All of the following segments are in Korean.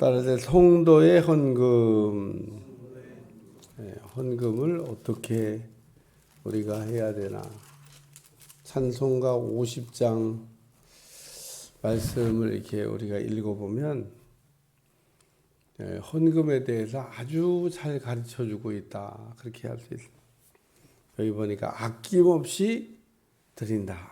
따라서 성도의 헌금, 헌금을 어떻게 우리가 해야 되나? 찬송가 50장 말씀을 이렇게 우리가 읽어보면 헌금에 대해서 아주 잘 가르쳐주고 있다. 그렇게 할 수 있습니다. 여기 보니까 아낌없이 드린다.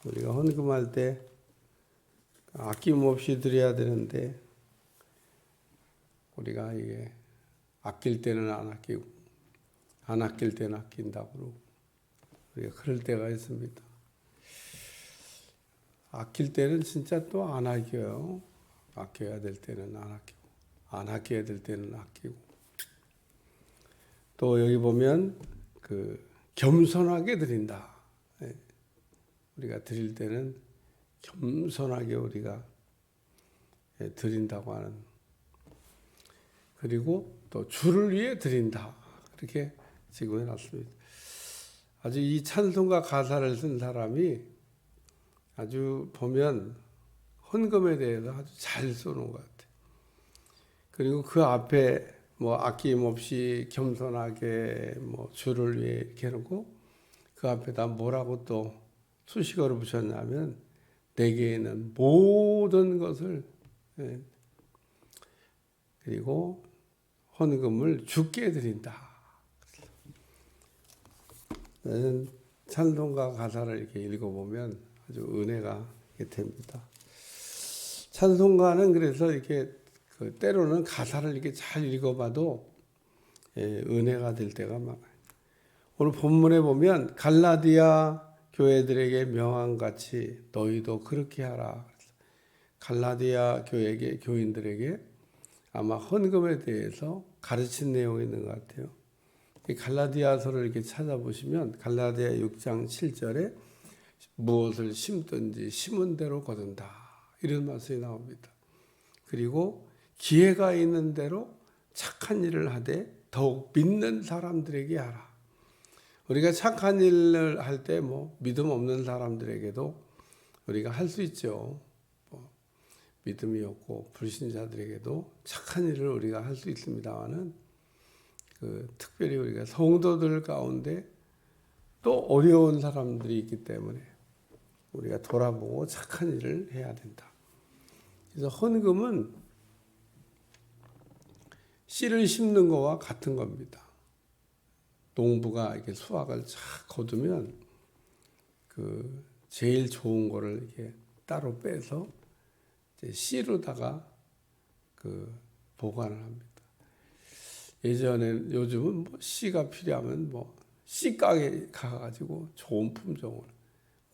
우리가 헌금할 때 아낌없이 드려야 되는데 우리가 이게 아낄 때는 안 아끼고 안 아낄 때는 아낀다고 그러고 우리가 그럴 때가 있습니다. 아낄 때는 진짜 또 안 아껴요. 아껴야 될 때는 안 아끼고 안 아껴야 될 때는 아끼고 또 여기 보면 겸손하게 드린다. 우리가 드릴 때는 겸손하게 우리가 드린다고 하는, 그리고 또 주를 위해 드린다. 그렇게 지금 해놨습니다. 아주 이 찬송가 가사를 쓴 사람이 아주 보면 헌금에 대해서 아주 잘 써놓은 것 같아요. 그리고 그 앞에 아낌없이 겸손하게 주를 위해 이렇게 해놓고 그 앞에다 뭐라고 또 수식어를 붙였냐면 내게는 모든 것을, 그리고 헌금을 주께 드린다. 찬송가 가사를 이렇게 읽어보면 아주 은혜가 됩니다. 찬송가는 그래서 이렇게 때로는 가사를 이렇게 잘 읽어봐도 은혜가 될 때가 많아요. 오늘 본문에 보면 갈라디아 교회들에게 명함같이 너희도 그렇게 하라. 갈라디아 교인들에게 아마 헌금에 대해서 가르친 내용이 있는 것 같아요. 갈라디아서를 이렇게 찾아보시면 갈라디아 6장 7절에 무엇을 심든지 심은 대로 거둔다. 이런 말씀이 나옵니다. 그리고 기회가 있는 대로 착한 일을 하되 더욱 믿는 사람들에게 하라. 우리가 착한 일을 할 때 믿음 없는 사람들에게도 우리가 할 수 있죠. 믿음이 없고 불신자들에게도 착한 일을 우리가 할 수 있습니다만은 특별히 우리가 성도들 가운데 또 어려운 사람들이 있기 때문에 우리가 돌아보고 착한 일을 해야 된다. 그래서 헌금은 씨를 심는 거와 같은 겁니다. 농부가 이렇게 수확을 쫙 거두면 제일 좋은 거를 이렇게 따로 빼서 이제 씨로다가 보관을 합니다. 요즘은 씨가 필요하면 씨가게 가가지고 좋은 품종을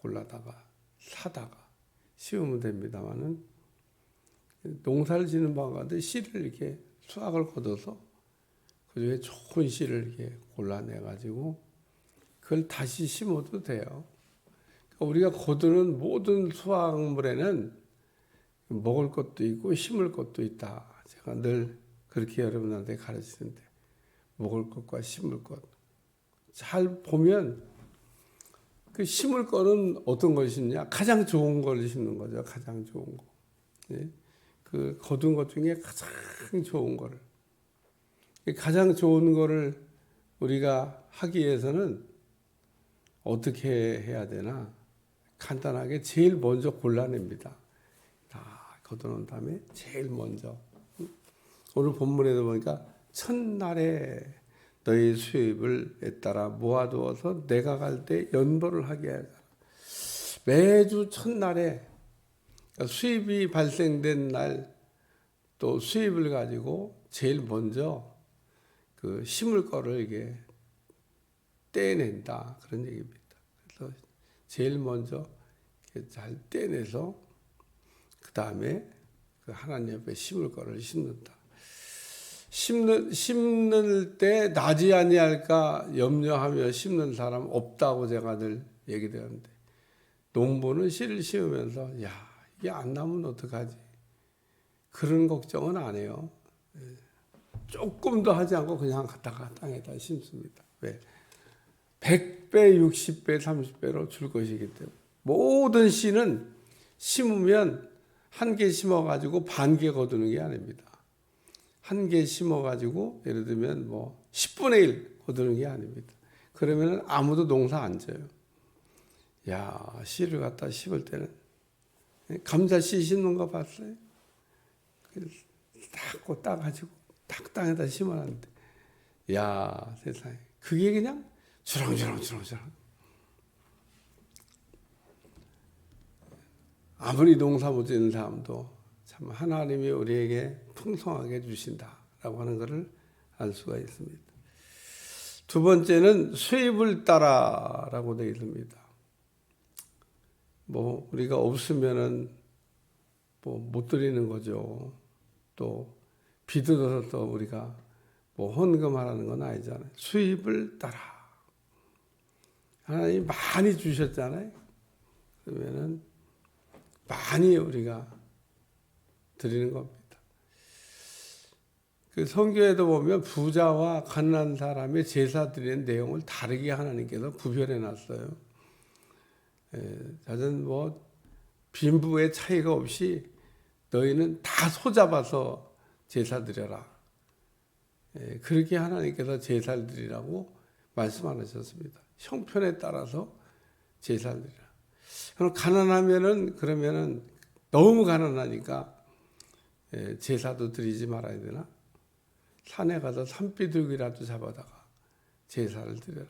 골라다가 사다가 심으면 됩니다만은 농사를 짓는 바와 같이 씨를 이렇게 수확을 거둬서 그중에 좋은 씨를 이렇게 골라내가지고 그걸 다시 심어도 돼요. 그러니까 우리가 거두는 모든 수확물에는 먹을 것도 있고 심을 것도 있다. 제가 늘 그렇게 여러분한테 가르치는데 먹을 것과 심을 것 잘 보면 그 심을 거는 어떤 걸 심냐? 가장 좋은 걸 심는 거죠. 가장 좋은 거. 그 거둔 것 중에 가장 좋은 거를. 가장 좋은 거를 우리가 하기 위해서는 어떻게 해야 되나? 간단하게 제일 먼저 골라냅니다. 다 거둬놓은 다음에 제일 먼저. 오늘 본문에도 보니까 첫날에 너희 수입을 따라 모아두어서 내가 갈 때 연보를 하게 하자. 매주 첫날에 수입이 발생된 날 또 수입을 가지고 제일 먼저 심을 거를 이게 떼낸다. 그런 얘기입니다. 그래서 제일 먼저 잘 떼내서 그 다음에 하나님 옆에 심을 거를 심는다. 심는 때 나지 아니할까 염려하며 심는 사람 없다고 제가 늘 얘기드렸는데 농부는 씨를 심으면서 이게 안 나면 어떡하지? 그런 걱정은 안 해요. 조금도 하지 않고 그냥 갖다가 땅에다 심습니다. 왜? 100배, 60배, 30배로 줄 것이기 때문에 모든 씨는 심으면 한 개 심어가지고 반 개 거두는 게 아닙니다. 한 개 심어가지고 예를 들면 뭐 10분의 1 거두는 게 아닙니다. 그러면 아무도 농사 안 져요. 야, 씨를 갖다 심을 때는 감자 씨 심는 거 봤어요? 딱 따가지고 딱 땅에다 심어놨는데, 야, 세상에 그게 그냥 주렁주렁. 아무리 농사 못 짓는 사람도 참 하나님이 우리에게 풍성하게 주신다라고 하는 것을 알 수가 있습니다. 두 번째는 수입을 따라라고 되어 있습니다. 뭐 우리가 없으면은 뭐 못 드리는 거죠. 또 비들어서 또 우리가 뭐 헌금하라는 건 아니잖아요. 수입을 따라. 하나님 많이 주셨잖아요. 그러면은 많이 우리가 드리는 겁니다. 그 성경에도 보면 부자와 가난한 사람의 제사 드리는 내용을 다르게 하나님께서 구별해 놨어요. 저는 뭐 빈부의 차이가 없이 너희는 다 소잡아서 제사 드려라. 그렇게 하나님께서 제사를 드리라고 말씀 안 하셨습니다. 형편에 따라서 제사를 드리라. 그럼 가난하면은 그러면은 너무 가난하니까 제사도 드리지 말아야 되나? 산에 가서 산비둘기라도 잡아다가 제사를 드려라.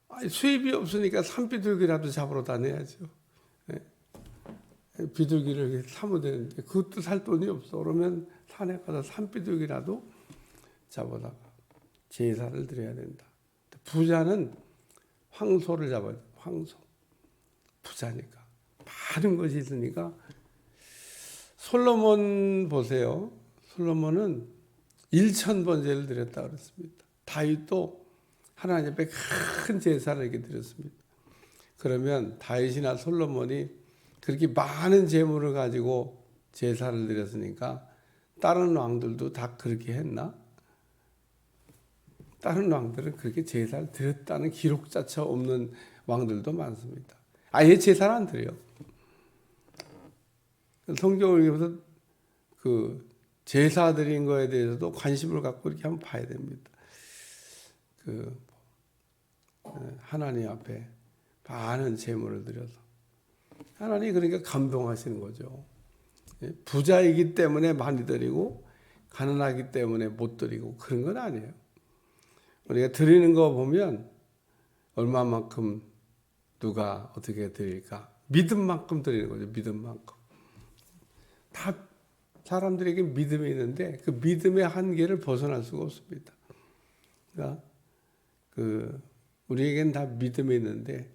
아니, 수입이 없으니까 산비둘기라도 잡으러 다녀야죠. 비둘기를 사면 되는데 그것도 살 돈이 없어. 그러면 산에 가서 산비둘기라도 잡아다가 제사를 드려야 된다. 부자는 황소를 잡아야 돼. 황소. 부자니까. 많은 것이 있으니까. 솔로몬 보세요. 솔로몬은 1000번제를 드렸다 그랬습니다. 다윗도 하나님 앞에 큰 제사를 이렇게 드렸습니다. 그러면 다윗이나 솔로몬이 그렇게 많은 재물을 가지고 제사를 드렸으니까 다른 왕들도 다 그렇게 했나? 다른 왕들은 그렇게 제사를 드렸다는 기록 자체 없는 왕들도 많습니다. 아예 제사를 안 드려요. 성경을 읽으면서 그 제사 드린 거에 대해서도 관심을 갖고 이렇게 한번 봐야 됩니다. 그 하나님 앞에 많은 제물을 드려서 하나님 그러니까 감동하시는 거죠. 부자이기 때문에 많이 드리고 가난하기 때문에 못 드리고 그런 건 아니에요. 우리가 드리는 거 보면 얼마만큼 누가 어떻게 드릴까? 믿음만큼 드리는 거죠. 믿음만큼. 다 사람들에게 믿음이 있는데 그 믿음의 한계를 벗어날 수가 없습니다. 그러니까 우리에겐 다 믿음이 있는데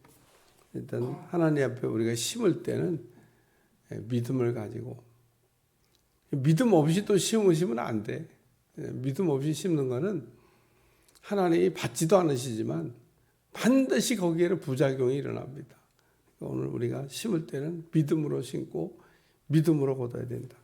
일단 하나님 앞에 우리가 심을 때는 믿음을 가지고 믿음 없이 또 심으시면 안 돼. 믿음 없이 심는 거는 하나님이 받지도 않으시지만 반드시 거기에는 부작용이 일어납니다. 오늘 우리가 심을 때는 믿음으로 심고 믿음으로 거둬야 된다.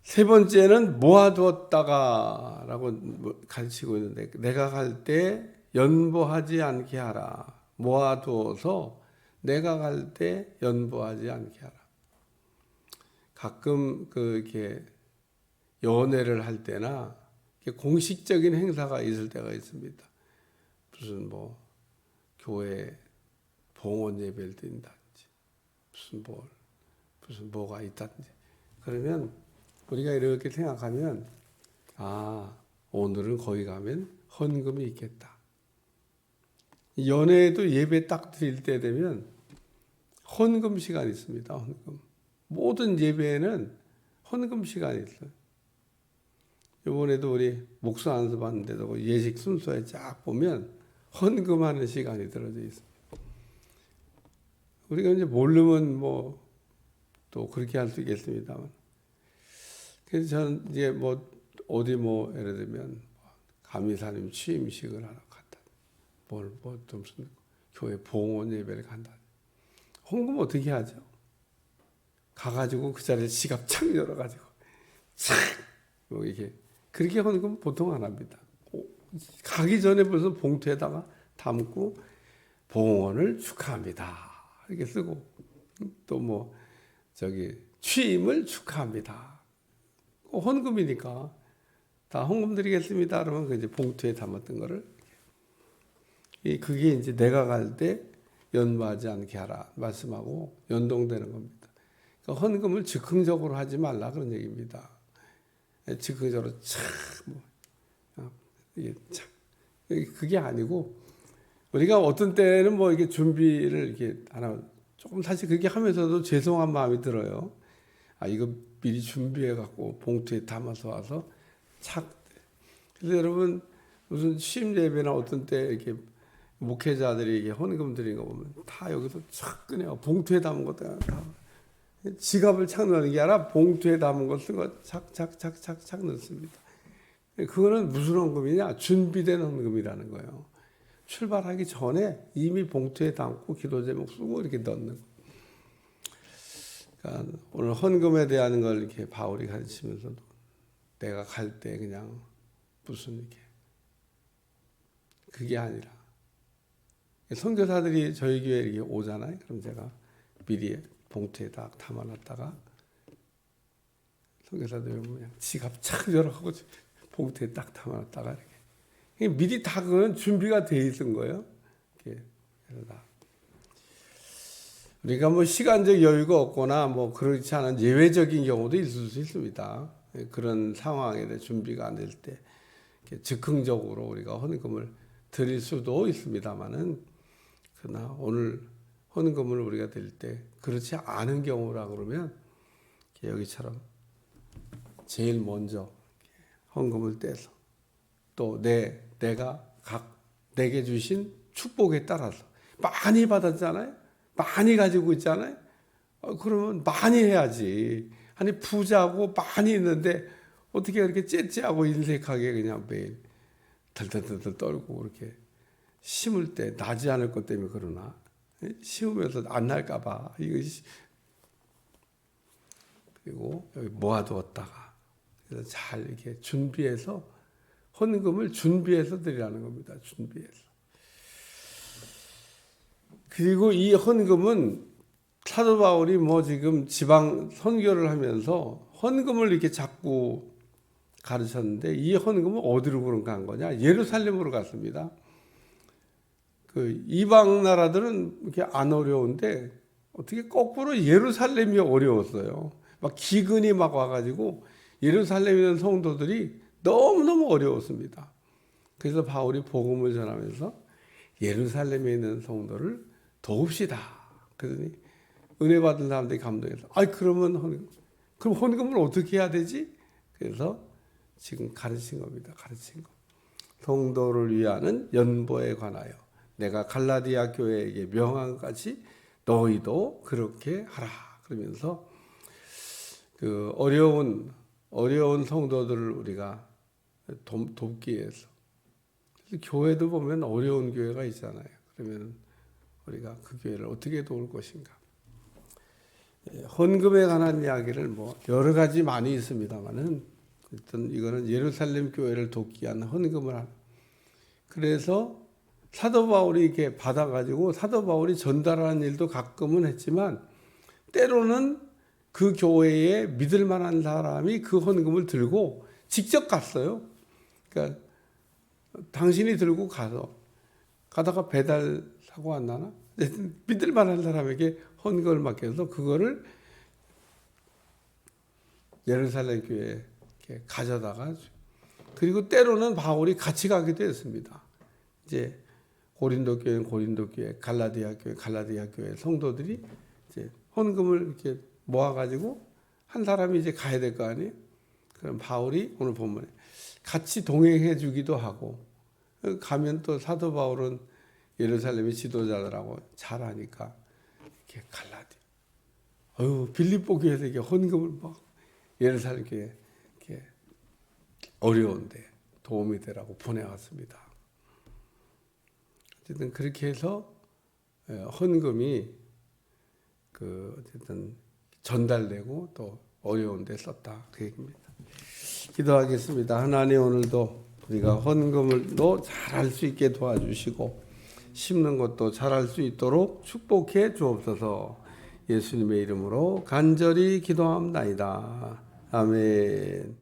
세 번째는 모아두었다가 라고 가르치고 있는데 내가 갈 때 연보하지 않게 하라. 모아두어서 내가 갈 때 연보하지 않게 하라. 가끔 이렇게 연회를 할 때나 공식적인 행사가 있을 때가 있습니다. 무슨 뭐 교회 봉헌 예배를 드린다든지 무슨 뭐가 있다든지 그러면 우리가 이렇게 생각하면 오늘은 거기 가면 헌금이 있겠다. 연회에도 예배 딱 드릴 때 되면 헌금 시간이 있습니다. 헌금. 모든 예배에는 헌금 시간이 있어요. 이번에도 우리 목사 안수받는데도 예식 순서에 쫙 보면 헌금하는 시간이 들어져 있습니다. 우리가 이제 모르면 뭐 또 그렇게 할 수 있겠습니다만. 그래서 저는 이제 어디 예를 들면 감리사님 취임식을 하러 갔다. 무슨 교회 봉헌 예배를 간다. 헌금 어떻게 하죠? 가가지고 그 자리에 지갑 착 열어가지고 착 이렇게 그렇게 헌금 보통 안 합니다. 가기 전에 벌써 봉투에다가 담고 봉헌을 축하합니다. 이렇게 쓰고 또 뭐 취임을 축하합니다. 헌금이니까 다 헌금 드리겠습니다. 그러면 그 이제 봉투에 담았던 거를 그게 이제 내가 갈 때 연마하지 않게 하라 말씀하고 연동되는 겁니다. 그러니까 헌금을 즉흥적으로 하지 말라 그런 얘기입니다. 즉흥적으로 그게 아니고 우리가 어떤 때는 뭐 이게 준비를 이렇게 하나 조금 사실 그렇게 하면서도 죄송한 마음이 들어요. 이거 미리 준비해 갖고 봉투에 담아서 와서 그래서 여러분 무슨 취임 예배나 어떤 때 이렇게 목회자들이 이게 헌금 드리는 거 보면 다 여기서 착 꺼내요. 봉투에 담은 것도 다 지갑을 착 넣는 게 아니라 봉투에 담은 거 쓴 거 착 넣습니다. 그거는 무슨 헌금이냐? 준비된 헌금이라는 거예요. 출발하기 전에 이미 봉투에 담고 기도 제목 쓰고 이렇게 넣는 거. 그러니까 오늘 헌금에 대한 걸 이렇게 바울이 가르치면서도 내가 갈 때 그냥 무슨 이렇게 그게 아니라 선교사들이 저희 교회에 이렇게 오잖아요. 그럼 제가 미리 봉투에 딱 담아놨다가 선교사들이 오면 그냥 지갑 착 열어가고 봉투에 딱 담아놨다가 이렇게 미리 다 그건 준비가 돼 있는 거예요. 이렇게 그러다 우리가 뭐 시간적 여유가 없거나 뭐 그렇지 않은 예외적인 경우도 있을 수 있습니다. 그런 상황에 대해 준비가 안 될 때 즉흥적으로 우리가 헌금을 드릴 수도 있습니다만은 그러나 오늘 헌금을 우리가 드릴 때 그렇지 않은 경우라 그러면 여기처럼 제일 먼저 헌금을 떼서 또 내가 내게 주신 축복에 따라서 많이 받았잖아요. 많이 가지고 있잖아요. 그러면 많이 해야지. 아니 부자고 많이 있는데 어떻게 그렇게 째째하고 인색하게 그냥 매일 덜덜덜 떨고 그렇게 심을 때 나지 않을 것 때문에 그러나 심으면서 안 날까 봐 그리고 여기 모아두었다가 그래서 잘 이렇게 준비해서 헌금을 준비해서 드리라는 겁니다. 준비해서. 그리고 이 헌금은 사도 바울이 뭐 지금 지방 선교를 하면서 헌금을 이렇게 자꾸 가르쳤는데 이 헌금은 어디로 간 거냐? 예루살렘으로 갔습니다. 그 이방 나라들은 이렇게 안 어려운데 어떻게 거꾸로 예루살렘이 어려웠어요. 막 기근이 막 와가지고 예루살렘에 있는 성도들이 너무너무 어려웠습니다. 그래서 바울이 복음을 전하면서 예루살렘에 있는 성도를 도웁시다. 그러더니 은혜 받은 사람들이 감동해서 그러면 그럼 헌금을 어떻게 해야 되지? 그래서 지금 가르친 겁니다. 가르친 거. 성도를 위하는 연보에 관하여 내가 갈라디아 교회에게 명한 것 같이 너희도 그렇게 하라. 그러면서 그 어려운 성도들을 우리가 돕기 위해서. 교회도 보면 어려운 교회가 있잖아요. 그러면 우리가 그 교회를 어떻게 도울 것인가. 헌금에 관한 이야기를 뭐 여러 가지 많이 있습니다만은 어떤 이거는 예루살렘 교회를 돕기 위한 헌금을 하는. 그래서 사도 바울이 이렇게 받아가지고 사도 바울이 전달하는 일도 가끔은 했지만 때로는 그 교회에 믿을 만한 사람이 그 헌금을 들고 직접 갔어요. 그러니까 당신이 들고 가다가 배달 사고 안 나나? 믿을 만한 사람에게 헌금을 맡겨서 그거를 예루살렘 교회에 가져다가 그리고 때로는 바울이 같이 가기도 했습니다. 이제 고린도 교회는 고린도 교회, 갈라디아 교회 성도들이 이제 헌금을 이렇게 모아가지고 한 사람이 이제 가야 될 거 아니에요? 그럼 바울이 오늘 본문에 같이 동행해 주기도 하고 가면 또 사도 바울은 예루살렘의 지도자들하고 잘 아니까 이렇게 빌립보 교회에서 이렇게 헌금을 막 예루살렘 교회 이렇게 어려운데 도움이 되라고 보내왔습니다. 어쨌든 그렇게 해서 헌금이 어쨌든 전달되고 또 어려운데 썼다 그 얘기입니다. 기도하겠습니다. 하나님 오늘도 우리가 헌금을도 잘할 수 있게 도와주시고 심는 것도 잘할 수 있도록 축복해 주옵소서. 예수님의 이름으로 간절히 기도합나이다. 아멘.